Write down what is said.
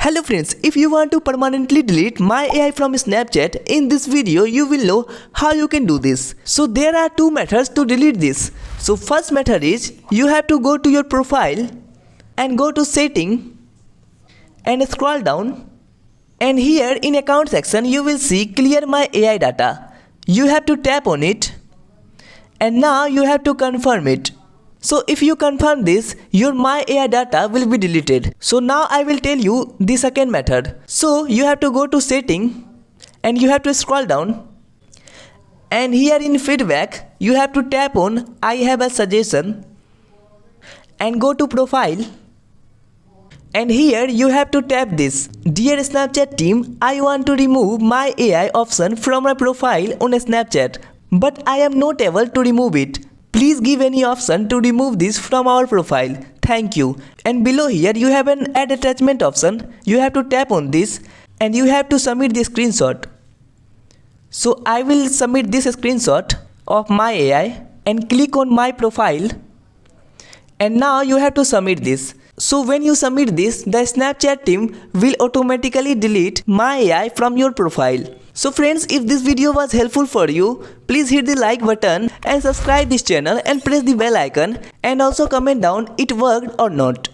Hello friends, if you want to permanently delete my AI from Snapchat, in this video you will know how you can do this. So there are two methods to delete this. So first method is you have to go to your profile and go to setting and scroll down, and here in account section you will see clear my AI data. You have to tap on it and now you have to confirm it. So if you confirm this, your my AI data will be deleted. So now I will tell you the second method. So you have to go to setting and you have to scroll down, and here in feedback you have to tap on I have a suggestion and go to profile, and here you have to tap this Dear Snapchat team, I want to remove my AI option from my profile on Snapchat, but I am not able to remove it. Please give any option to remove this from our profile. Thank you. And below here you have an add attachment option. You have to tap on this and you have to submit the screenshot. So I will submit this screenshot of my AI and click on my profile, and now you have to submit this. So when you submit this, the Snapchat team will automatically delete my AI from your profile. So friends, if this video was helpful for you, please hit the like button and subscribe this channel and press the bell icon, and also comment down it worked or not.